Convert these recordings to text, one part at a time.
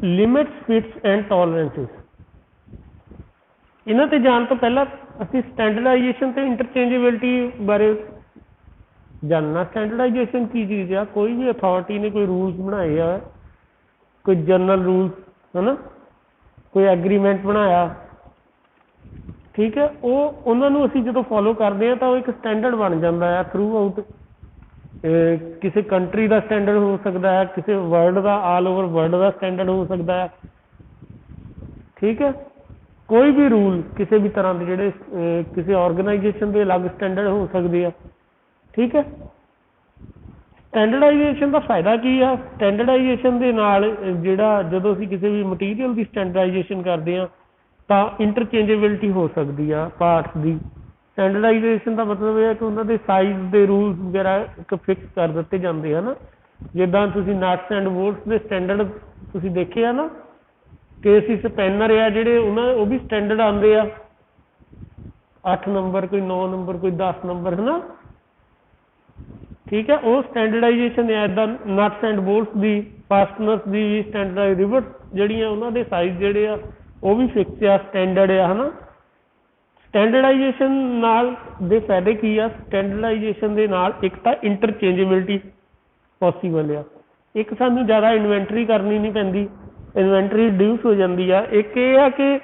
Limits fits and tolerances. इन्हां ते जाण तो पहला असीं स्टैंडर्डाइजेशन ते इंटरचेंजेबिलिटी बारे जानना। स्टैंडर्डाइजेशन की चीज़ आ? कोई भी अथॉरिटी ने कोई रूल्स बनाए आ, कोई जनरल रूल्स है ना, कोई एग्रीमेंट बनाया, ठीक है, वो उन्होंने असीं जो फॉलो करते हैं तो वो एक स्टैंडर्ड बन जाता है थ्रू आउट। किसी कंट्री का स्टैंडर्ड हो सकता है, किसी वर्ल्ड का, ऑल ओवर वर्ल्ड का स्टैंडर्ड हो सकता है, ठीक है। कोई भी रूल किसी भी तरह के जोड़े किसी ऑर्गेनाइजेशन के अलग स्टैंडर्ड हो सकते हैं, ठीक है। स्टैंडर्डाइजेशन का फायदा की है? स्टैंडर्डाइजेशन के नाल जिहड़ा जदों असीं किसी भी मटीरियल की स्टैंडर्डाइजेशन करते हैं तो इंटरचेंजेबिलिटी हो सकती है पार्ट्स की। स्टैंडर्डाइजेशन का मतलब यह है कि उन्होंने साइज के रूल्स वगैरह एक फिक्स कर दिते जाते हैं ना। जिदा तुसीं नट्स एंड बोल्ट्स के स्टैंडर्ड तुसीं देखे है ना, कि असीं स्पैनर आ जिहड़े उन्होंने वो भी स्टैंडर्ड आते हैं, 8 नंबर, कोई 9 नंबर, कोई 10 नंबर, है ना, ठीक है। वो स्टैंडर्डाइजेशन है। इदा नट्स एंड बोल्ट्स की, फास्टनर्स की भी स्टैंडर्ड, रिवर्स जड़ियाँ उन्होंने साइज जोड़े आ वो भी फिक्स आ, स्टैंडर्ड है ना। स्टैंडर्डाइजेशन नाल दे फायदे की आ? स्टैंडर्डाइजेशन दे नाल एक तो इंटरचेंजेबिलिटी पॉसीबल आ, एक सानू ज़्यादा इन्वेंटरी करनी नहीं पैंदी, इन्वेंटरी रिड्यूस हो जाती है। एक ये आ कि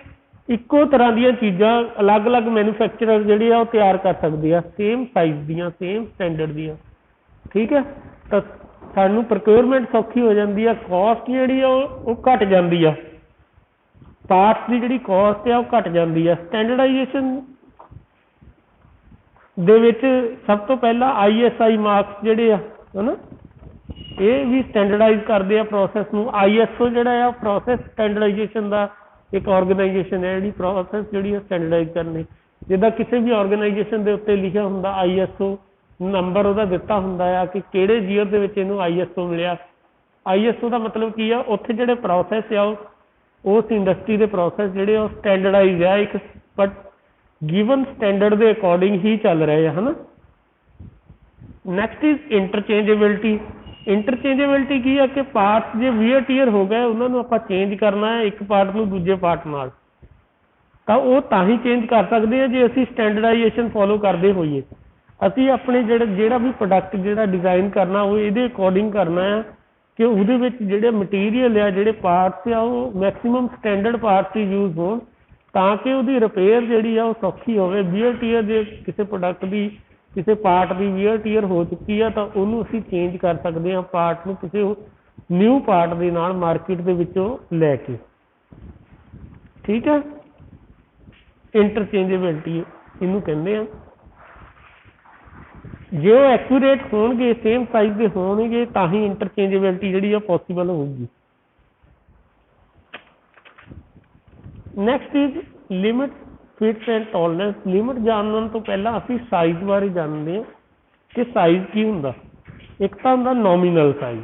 इक्को तरह दी चीज़ां अलग अलग मैन्युफैक्चरर जिहड़े आ तैयार कर सकते हैं, सेम साइज दियां, सेम स्टैंडर्ड दियां, ठीक है। तो सानू प्रोक्योरमेंट सौखी हो जाती है, कॉस्ट जी घट जाती है, पार्ट्स की जी कॉस्ट है वो घट जाती है। स्टैंडर्डाइजेशन दे विच सब तो पहला ISI मार्क्स जोड़े है ना, ये भी स्टैंडर्डाइज करते हैं प्रोसैस में। ISO जोड़ा प्रोसैस स्टैंडर्डाइजेशन का एक ऑर्गेनाइजेशन है जी, प्रोसैस जी स्टैंडर्डाइज करनी। जिदा किसी भी ऑर्गेनाइजेशन के उत्ते लिखा होंगे ISO नंबर वह दिता होंगे कि किहड़े ईयर के विच इहनूं ISO मिलिया। ISO का मतलब की है, उत्थे जिहड़े प्रोसैस आ उस इंडस्ट्री के प्रोसैस जिहड़े स्टैंडर्डाइज है, एक बट गिवन स्टैंडर्ड के अकॉर्डिंग ही चल रहे हैं, है ना। Next is interchangeability. इंटरचेंजेबिलिटी की है कि पार्ट्स जो वीयर टीयर हो गए उन्होंने आप चेंज करना है एक पार्ट में दूजे पार्ट नाल, तो वो ताही चेंज कर सकते हैं जो असी स्टैंडर्डाइजेशन फॉलो करते होइए। असी अपने जिहड़ा भी प्रोडक्ट जिहड़ा डिजाइन करना वो ये अकॉर्डिंग करना है कि उहदे विच जिहड़े मटीरियल आ, जिहड़े पार्ट्स आ वो मैक्सीमम स्टैंडर्ड पार्ट्स ही यूज हो, ताकि उसकी रिपेयर जी सौखी हो। वीयर टीयर जो किसी प्रोडक्ट की किसी पार्ट की वीयर टीयर हो चुकी है तो उन्होंने असी चेंज कर सकते हैं पार्ट में किसी न्यू पार्ट के नाल मार्केट के विचों लैके, ठीक है। इंटरचेंजेबिलिटी इनू कहते हैं। जो एक्यूरेट होणगे, सेम साइज के होणगे, तो ही इंटरचेंजेबिलिटी जी पॉसीबल होगी। Next is limit fits and tolerance. Limit जानने तो पहला असी साइज बारे जानते हैं कि साइज की होंगे। एक तो होंगे नॉमिनल साइज।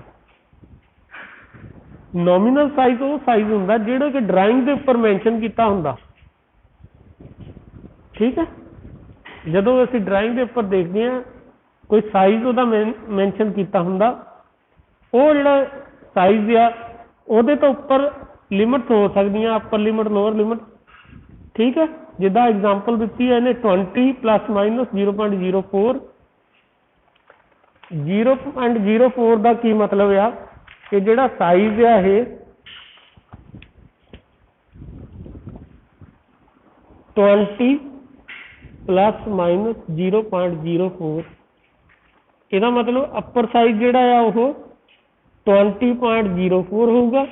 नॉमिनल साइज वो साइज होंगे जोड़ा कि ड्राइंग के उपर मैंशन किया होंगे, ठीक है। जो असी ड्राइंग के उपर देखते हैं कोई साइज वह मैंशन किया होंगे, वो जो साइज आ वो तो उपर लिमिट्स हो सकती, अपर लिमिट, लोअर लिमिट, ठीक है। जिदा एग्जाम्पल दी है इन्हें 20 प्लस माइनस 0.04। 0.04 का की मतलब आ कि जोड़ा साइज है ये 20 प्लस माइनस 0.04, यदा मतलब अपर साइज जोड़ा है वो 20.04 होगा,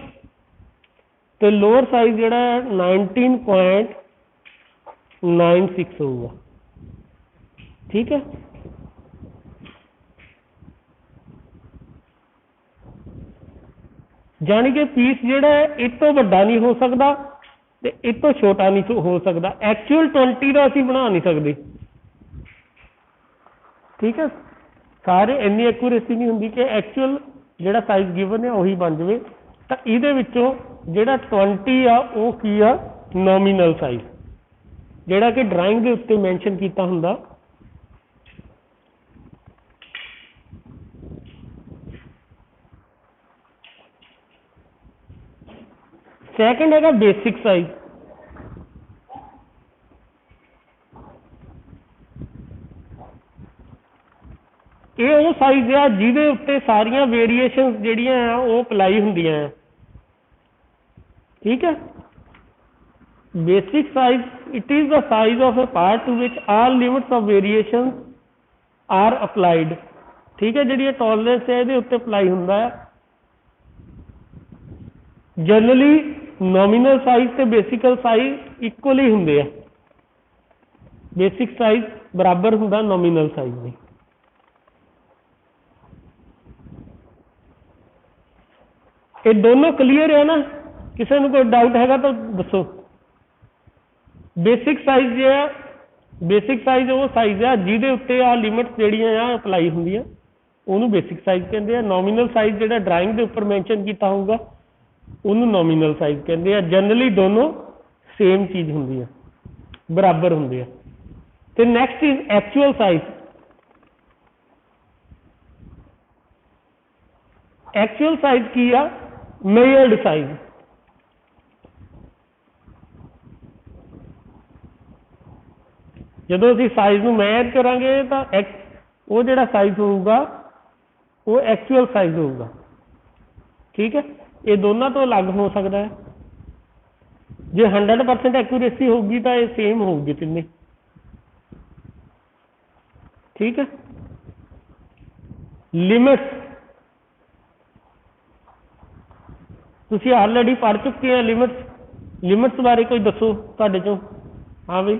तो लोअर साइज जोड़ा है 19.96 होगा, ठीक है। जानी कि पीस जोड़ा है इस तो वड्डा नहीं हो सकता तो इस तो छोटा नहीं हो सकता। एक्चुअल 20 का असी बना नहीं सकते, ठीक है। सारे इन्नी एक्यूरेसी नहीं होंगी कि एक्चुअल जोड़ा साइज गिवन है वही बन जाए। तो ये जोड़ा 20 आ वो की आ नॉमिनल साइज, जोड़ा कि ड्राइंग के उत्ते मैंशन किया होंगे। सैकेंड हैगा बेसिक साइज। ये वो साइज आ जिहदे उत्ते सारियां वेरीएशनस जिहड़ियां आ वो अप्लाई हुंदियां आ। ठीक है, basic size it is the size of a part to which all limits of variation are applied. ठीक है, जी टॉलरेंस है ये उत्ते अप्लाई हुंदा है। जनरली नॉमिनल साइज ते बेसिकल साइज इक्वली हुंदे आ, बेसिक साइज बराबर हुंदा नॉमिनल साइज में। ये दोनों क्लीयर है ना? किसी को कोई डाउट हैगा तो दसो। बेसिक साइज जो है, बेसिक साइज वो साइज है जिहदे उत्ते आ लिमिट्स जिहड़ियां आ अप्लाई हुंदियां, उहनूं बेसिक साइज कहंदे आ। नॉमिनल साइज जिहड़ा ड्राइंग के उपर मैंशन किया होगा उन्होंने नॉमिनल साइज कहते हैं। जनरली दोनों सेम चीज होंगी है, बराबर होंगे है। तो next is actual size. Actual size की आ मेजर्ड साइज। जो असीं साइज नूं मेजर करांगे तो वो जिहड़ा साइज होगा वो एक्चुअल साइज होगा। ठीक है, ये दोनों तो अलग हो सकता है। जो 100% एक्यूरेसी होगी तो ये सेम होगी तिन्ने। ठीक है, लिमिट्स तुसीं ऑलरेडी पढ़ चुके हैं। लिमिट्स, लिमिट्स बारे कोई दसो तुहाडे चों। हाँ बई,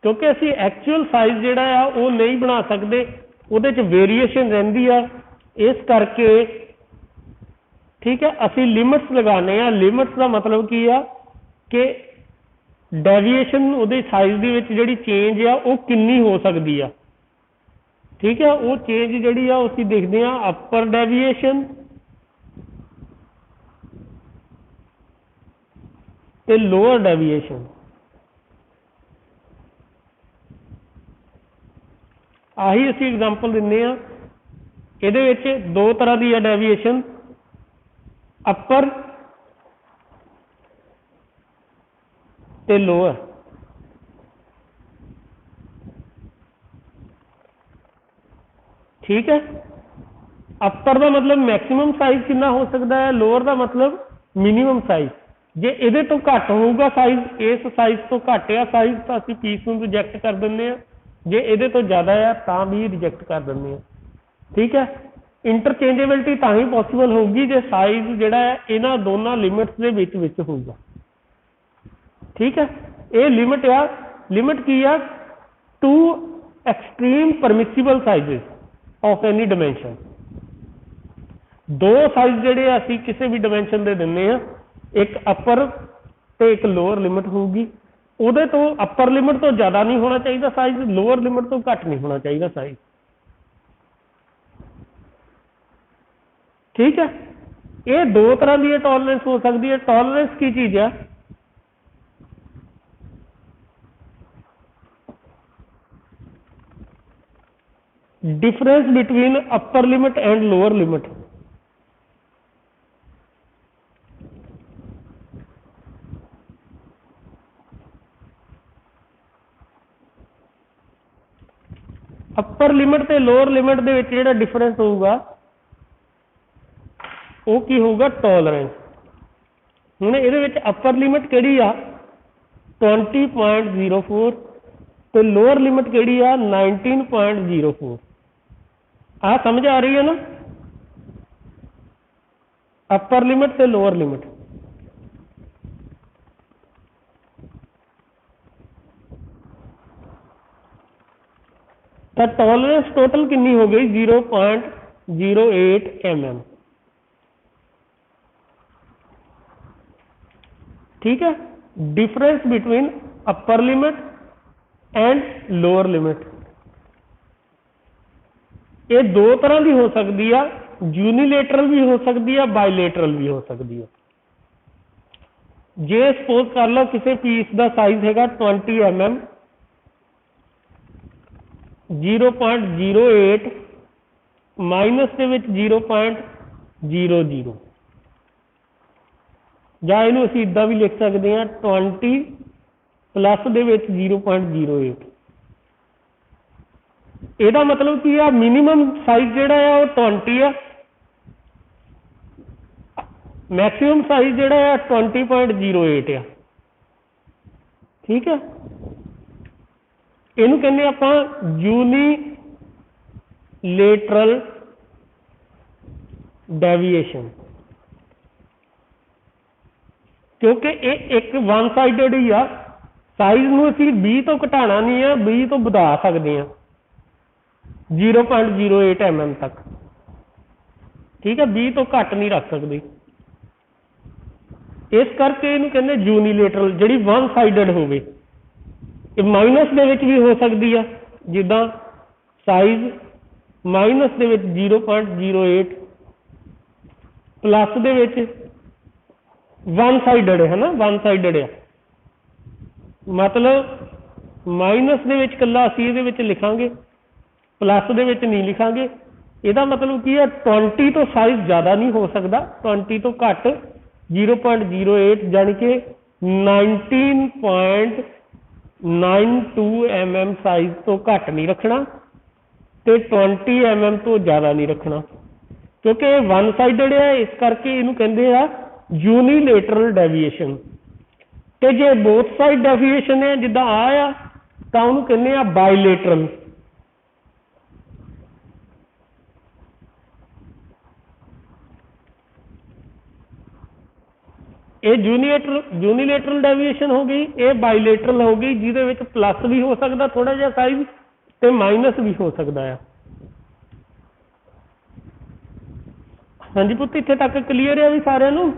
क्योंकि असी एक्चुअल साइज जिहड़ा आ वो नहीं बना सकते, उहदे च वेरीएशन रहिंदी आ, इस करके ठीक है असी लिमिट्स लगाने आ। लिमिट्स का मतलब की आ कि डेविएशन उहदे साइज दे विच जिहड़ी चेंज आ वो किन्नी हो सकती आ। ठीक है, वो चेंज जिहड़ी आ असी देखते हैं अपर डेविएशन ते लोअर डेविएशन। आही असी एग्जाम्पल दिंदे आ। इहदे विच दो तरह की है डेविएशन, अपर ते लोअर। ठीक है, अपर का मतलब मैक्सिमम साइज कितना हो सकता है, लोअर का मतलब मिनिमम साइज। जे इहदे तो घट होगा साइज, इस साइज तो घट आ साइज तो असीं पीस नूं रिजेक्ट कर दिंदे आ। जे इहदे तो ज़्यादा है तो भी रिजेक्ट कर दिंदे आ। ठीक है, इंटरचेंजेबिलिटी तो ही पॉसीबल होगी जो साइज जिहड़ा है इन्हां दोनों लिमिट्स दे विच होगा। ठीक है, ये लिमिट आ। लिमिट की आ two extreme permissible sizes of any dimension. दो साइज जिहड़े असीं किसी भी डिमेंशन दे दिंदे आ, एक अपर ते एक लोअर लिमिट होगी। उहदे तो अपर लिमिट तो ज़्यादा नहीं होना चाहिए साइज, लोअर लिमिट तो घट नहीं होना चाहिए साइज। ठीक है, ये दो तरह की टॉलरेंस हो सकती है। टॉलरेंस की चीज है, difference between upper limit and lower limit. Upper limit ते लोअर लिमिट दे विच जिहड़ा डिफरेंस होगा वो की होगा, टॉलरेंस। हुण इहदे विच अपर लिमिट किहड़ी आ 20.04 ते लोअर लिमिट किहड़ी आ 19.04। आ समझ आ रही है ना? अपर लिमिट ते लोअर लिमिट। तो टॉलरेंस टोटल कितनी हो गई 0.08 mm। ठीक है, difference between upper limit and lower limit ये दो तरह की हो सकती है, यूनिलेटरल भी हो सकती है, बायलेटरल भी हो सकती है। जे सपोज कर लो किसी पीस का साइज है 20 mm 0.08 माइनस के 0.00 या इनू असीं इदां भी लिख सकते हैं 20 प्लस के 0.08। ਇਹਦਾ मतलब की आ मिनीमम साइज जिहड़ा है वो 20 है, मैक्सिमम साइज जिहड़ा है 20.08 है। ठीक है, इनू कहने आपां यूनीलेटरल डेविएशन, क्योंकि ये एक वन साइडेड ही आ। साइज नूं असीं 20 तो घटाना नहीं है, 20 तो बढ़ा सकते हैं 0.08 mm तक। ठीक है, 20 तो घट नहीं रख सकते, इस करके इनू कहते यूनीलेटरल, जिहड़ी वन साइडेड होवे। माइनस दे विच भी हो सकती है, जिद्दां साइज माइनस दे विच 0.08 प्लस दे विच वन साइडेड है ना, वन साइडेड है मतलब माइनस दे विच कल्ला असीं इहदे विच लिखांगे, प्लस दे विच नहीं लिखांगे। इहदा मतलब की है 20 तो साइज ज़्यादा नहीं हो सकता, 20 तो घट 0.08 यानी कि 19.92 mm साइज तो घट नहीं रखना तो 20 mm तो ज़्यादा नहीं रखना, क्योंकि वन साइडेड है। इस करके इनू कहते हैं यूनीलेटरल डेविएशन। तो जे बोथ साइड डेविएशन है जिद्दां आ तो उन्होंने कहते हैं बाईलेटरल। ये यूनीलेटरल डेविएशन हो गई, ये बाईलेटरल हो गई, जिहदे विच प्लस भी हो सकता थोड़ा जिहा साइज ते माइनस भी हो सकता है। हाँ जी पुत्त, इत्थे तक क्लीयर है भी सारिਆਂ ਨੂੰ?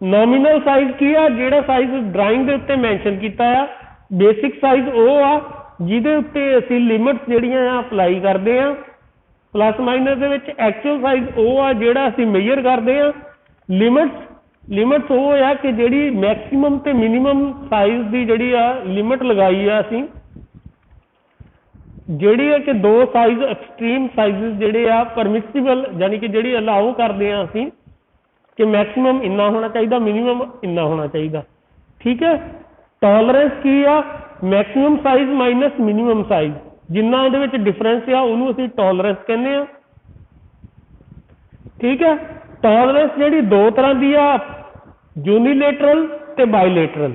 नॉमिनल साइज की है, जिहड़ा साइज ड्राइंग के उत्ते मैंशन किया है। बेसिक साइज वो आ जिहदे उत्ते असीं लिमिट्स जिहड़ियां अप्लाई करते हैं प्लस माइनस दे विच। एक्चुअल साइज वो आ जिहड़ा असीं मेजर करते हैं। लिमिट्स वो है कि जिहड़ी मैक्सीमम ते मिनीमम साइज की जिहड़ी आ लिमिट लगाई आ असीं, जिहड़ी है कि दो साइज एक्सट्रीम साइजिज जिहड़े आ परमिसिबल यानी कि जिहड़ी अलाउ करते हैं असीं कि मैक्सीमम इन्ना होना चाहिए, मिनीमम इन्ना होना चाहिए। ठीक है, टॉलरेंस की आ maximum size minus minimum size, जिन्ना उहदे विच डिफरेंस आ उहनूं असीं टॉलरेंस कहने आ। ठीक है, टॉलरेंस जिहड़ी दो तरह की आ, यूनीलेटरल ते बाईलेटरल।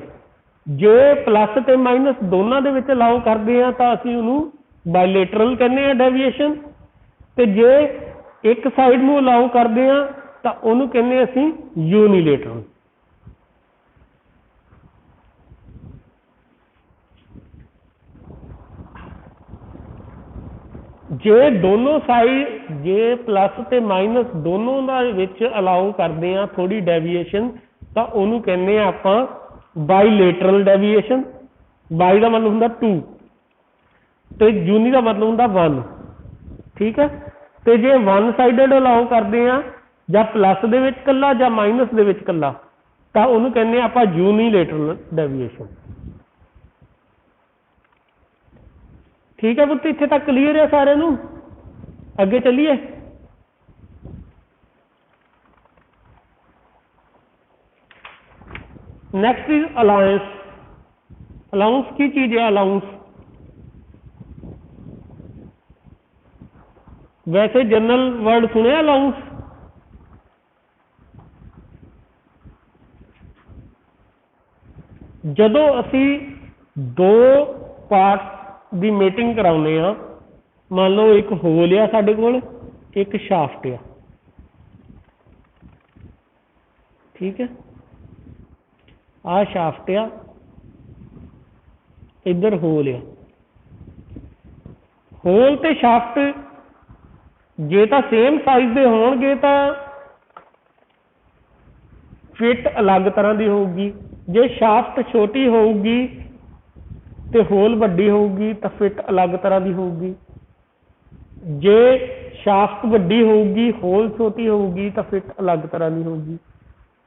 जे प्लस ते माइनस दोनों दे विच अलाउ करते हैं तो असीं उहनूं बाईलेटरल कहने आ डेविएशन, ते जे एक साइड नूं अलाउ करते हैं तो उन्होंने कहने असीं यूनीलेटरल। जे दोनों साइड जे प्लस ते माइनस दोनों दा विच अलाउ करते हैं थोड़ी डेविएशन तो उन्होंने कहने आपां बाईलेटरल डेविएशन। बाई का मतलब हुंदा 2 तो यूनी का मतलब हुंदा 1। ठीक है, तो जे वन साइडेड अलाउ करते हैं या प्लस दे विच कल्ला या माइनस दे विच कल्ला तो उन्होंने कहने आपां यूनीलेटरल डेविएशन। ठीक है पुत्त, इत्थे तक क्लीयर है सारिਆਂ ਨੂੰ? अगे चलिए। Next is allowance. अलाउंस की चीज है? अलाउंस वैसे जनरल वर्ड सुने अलाउंस? जदों असी दो पार्ट की मीटिंग कराने आ, मान लो एक होल आ साडे कोल, एक शाफ्ट आ। ठीक है, आ शाफ्ट आ, इधर होल आ। होल ते शाफ्ट जे तो सेम साइज के होणगे तो फिट अलग तरह की होगी, जे शाफ्ट छोटी होगी तो होल वड्डी होगी तो फिट अलग तरह की होगी। जे ਸ਼ਾਫਟ ਵੱਡੀ ਹੋਊਗੀ, ਹੋਲ ਛੋਟੀ ਹੋਊਗੀ ਤਾਂ ਫਿਟ ਅਲੱਗ ਤਰ੍ਹਾਂ ਦੀ ਹੋਊਗੀ।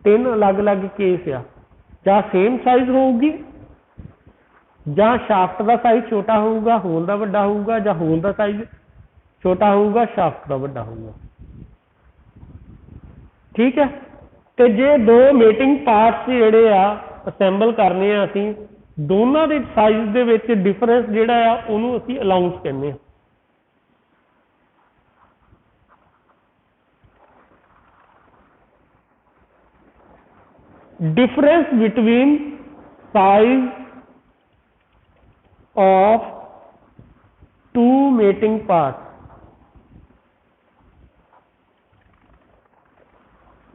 ਤਿੰਨ ਅਲੱਗ-ਅਲੱਗ ਕੇਸ ਆ, ਜਾਂ ਸੇਮ ਸਾਈਜ਼ ਹੋਊਗੀ, ਜਾਂ ਸ਼ਾਫਟ ਦਾ ਸਾਈਜ਼ ਛੋਟਾ ਹੋਊਗਾ, ਹੋਲ ਦਾ ਵੱਡਾ ਹੋਊਗਾ, ਜਾਂ ਹੋਲ ਦਾ ਸਾਈਜ਼ ਛੋਟਾ ਹੋਊਗਾ, ਸ਼ਾਫਟ ਦਾ ਵੱਡਾ ਹੋਊਗਾ। ਠੀਕ ਹੈ। ਤੇ ਜੇ ਦੋ ਮੇਟਿੰਗ ਪਾਰਟਸ ਜਿਹੜੇ ਆ ਅਸੈਂਬਲ ਕਰਨੇ ਆ, ਅਸੀਂ ਦੋਨਾਂ ਦੇ ਸਾਈਜ਼ ਦੇ ਵਿੱਚ ਡਿਫਰੈਂਸ ਜਿਹੜਾ ਆ ਉਹਨੂੰ ਅਸੀਂ ਅਲਾਊਂਸ ਕਹਿੰਦੇ ਆ। difference between size of two mating parts।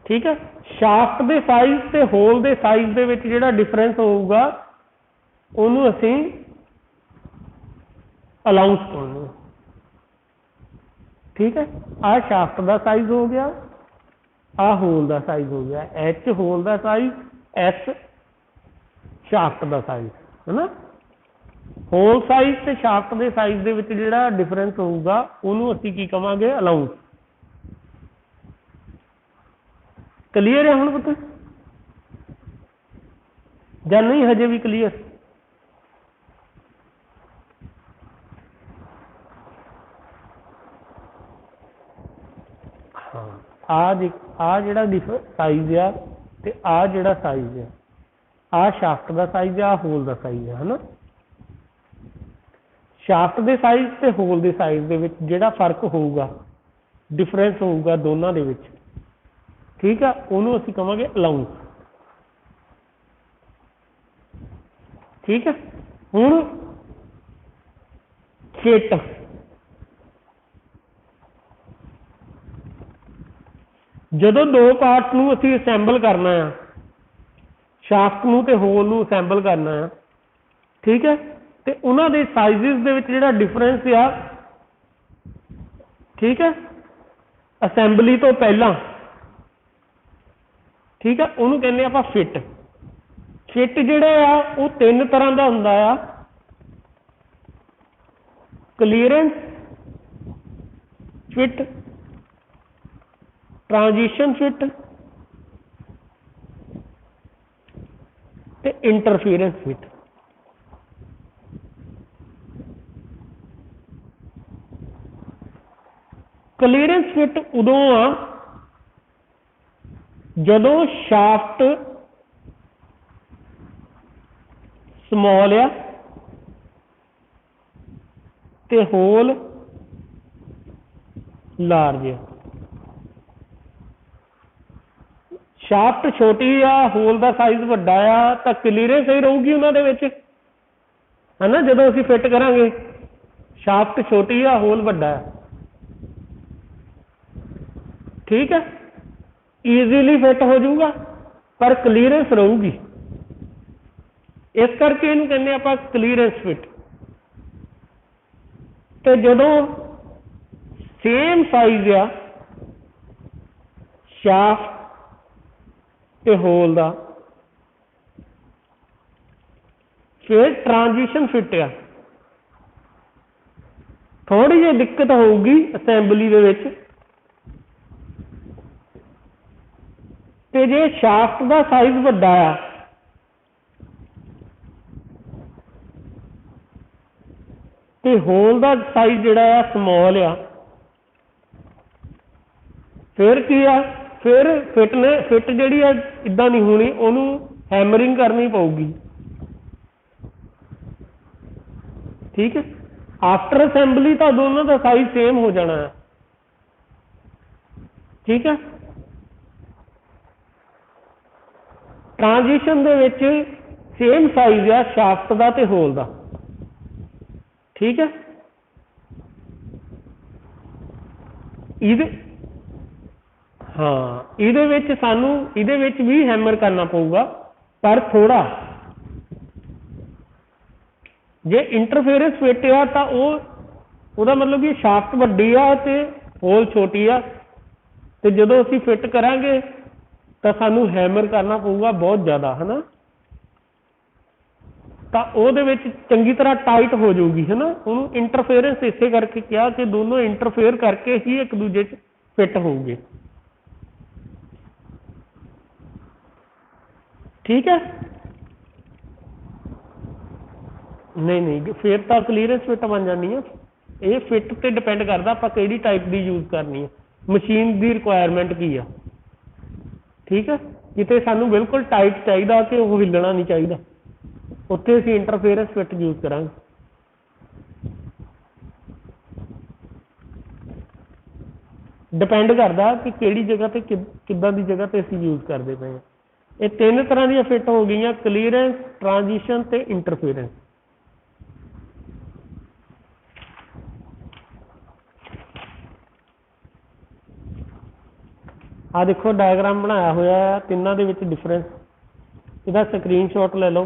ठीक है। शाफ्ट के साइज ते होल के साइज दे विच जिहड़ा डिफरेंस होऊगा उहनूं असीं अलाउंस कहते हैं। ठीक है। आ शाफ्ट का साइज हो गया, आ होल का साइज हो गया। एच होल का साइज, एस शाफ्ट का साइज, है ना। होल साइज ते शाफ्ट के साइज दे विच जिहड़ा डिफरेंस होऊगा उहनूं असीं की कहांगे, अलाउंस। क्लीयर है हुण पुत्त जां नहीं, हजे भी क्लीयर? हाँ, आ जिहड़ा साइज आ ते आ जिहड़ा साइज आ शाफ्ट का साइज आ, होल का साइज है ना। शाफ्ट के साइज ते होल के साइज दे विच जिहड़ा फर्क होऊगा, डिफरेंस होऊगा दोनों दे विच, ठीक है, उन्होंने असीं कहांगे अलाउंस। ठीक है। हुण फिट, जदों दो पार्ट्स नूं असीं असैंबल करना है, शाफ्ट नूं ते होल नूं असैंबल करना है, ठीक है, ते उन्हां दे साइजिस दे विच जिहड़ा डिफरेंस आ, ठीक है, असैंबली तो पहला, ठीक है, उन्होंने कहने आपां फिट। फिट जिहड़ा आ वो तीन तरह का हुंदा आ, क्लीयरेंस फिट, ट्रांजिशन फिट ते इंटरफेरेंस फिट। क्लीयरेंस फिट उदों आ जदों शाफ्ट स्मॉल आ ते होल लार्ज आ। शाफ्ट छोटी आ, होल का साइज वड्डा आ, तो क्लीयरेंस ही रहूगी उन्होंने विच, है ना। जदों असीं फिट करांगे, शाफ्ट छोटी आ, होल वड्डा है, ठीक है, ईजीली फिट हो जाऊगा, पर क्लीयरेंस रहूगी। इस करके इहनूं कहने आपां क्लीयरेंस फिट। तो जदों सेम साइज आ शाफ्ट ते होल दा, फिर ट्रांजिशन फिट आ। थोड़ी जी दिक्कत होगी असैंबली दे विच, ते जे शाफ्ट का साइज वड्डा आ ते होल का साइज जिहड़ा आ स्मॉल आ, फिर की आ, फिर फिट जिहड़ी आ इदां नहीं होनी, उहनूं हैमरिंग करनी पऊगी। ठीक है। आफ्टर असैंबली तो दोनों का साइज सेम हो जाना है, ठीक है। ट्रांजिशन दे विच सेम साइज आ शाफ्ट का ते होल का, ठीक है। इहदे हाँ, इहदे विच सानू इहदे विच भी हैमर करना पऊगा, पर थोड़ा। जे इंटरफेरेंस फिट आ तो ਉਹਦਾ मतलब कि शाफ्ट वड्डी आ ते होल छोटी आ, ते जदों असीं फिट करांगे तो सानू हैमर करना पऊगा बहुत ज़्यादा, है ना। ਤਾਂ ਉਹਦੇ ਵਿੱਚ ਚੰਗੀ ਤਰ੍ਹਾਂ ਟਾਈਟ ਹੋ ਜਾਊਗੀ ਹੈ ਨਾ। ਉਹਨੂੰ ਇੰਟਰਫੇਰੈਂਸ ਇਸੇ ਕਰਕੇ ਕਿਹਾ ਕਿ ਦੋਨੋਂ ਇੰਟਰਫੇਅਰ ਕਰਕੇ ਹੀ ਇੱਕ ਦੂਜੇ 'ਚ ਫਿੱਟ ਹੋਊਗੇ। ਠੀਕ ਹੈ। नहीं फिर तो क्लीयरेंस फिट बन जानी है। ये फिट ते डिपेंड करता आप कि टाइप की यूज करनी है, मशीन की रिक्वायरमेंट की है। ठीक है, कितने सानू बिल्कुल टाइट चाहिए कि वो हिलना नहीं चाहिए, उत्थे असीं इंटरफेरेंस फिट यूज करांगे। डिपेंड करता कि किहड़ी जगह ते किद्दां दी जगह ते असीं यूज करते पे हैं। ये तीन तरह दी फिट हो गई, क्लीयरेंस, ट्रांजिशन ते इंटरफेरेंस। आ देखो डायग्राम बनाया होया है तिन्हां दे विच डिफरेंस, इहदा स्क्रीनशॉट ले लो।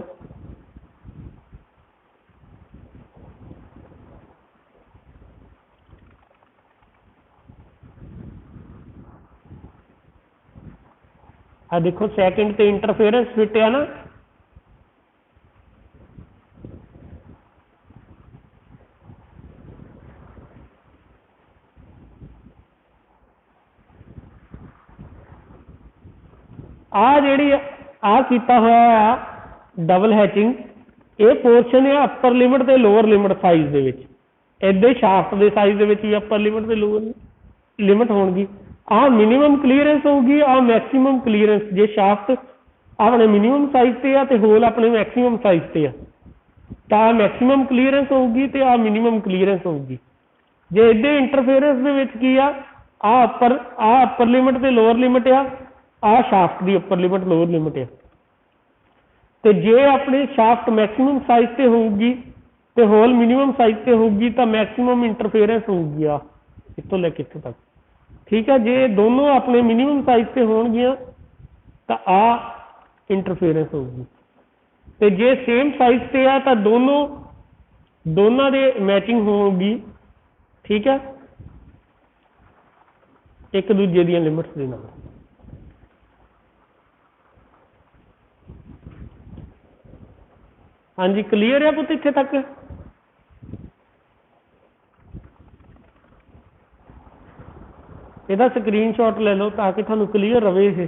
आ देखो सैकेंड ते इंटरफेरेंस फिट है ना, आ जिहड़ी आ कीता होया डबल हैचिंग, ये पोर्शन है अपर लिमिट ते लोअर लिमिट साइज दे विच। इदां शाफ्ट दे साइज दे विच भी अपर लिमिट ते लोअर लिमिट होगी। आ मिनीमम क्लीयरेंस होगी, आ मैक्सीमम क्लीयरेंस। जे शाफ्ट अपने मिनीमम साइज ते आ ते होल अपने मैक्सीमम साइज ते आ तां मैक्सीमम क्लीयरेंस होगी ते आ मिनीमम क्लीयरेंस होगी। जे इदां इंटरफेरेंस दे विच की आ अपर लिमिट ते लोअर लिमिट आ शाफ्ट की अपर लिमिट लोअर लिमिट है। तो जे अपनी शाफ्ट मैक्सीमम साइज से होगी तो होल मिनीमम साइज से होगी तो मैक्सीमम इंटरफेरेंस होगी आ इतों लैके इतों तक। ठीक है, जे दोनों अपने मिनीमम साइज से होणगियां तो आ इंटरफेरेंस होगी। तो जे सेम साइज से आ तो दोनों दे मैचिंग होगी। ठीक है, एक दूजे दी लिमिट्स दे नाल। हाँ जी, क्लीयर है पुत इत्थे तक? ਇਹਦਾ स्क्रीनशॉट ले लो ताकि थानू क्लीयर रहे।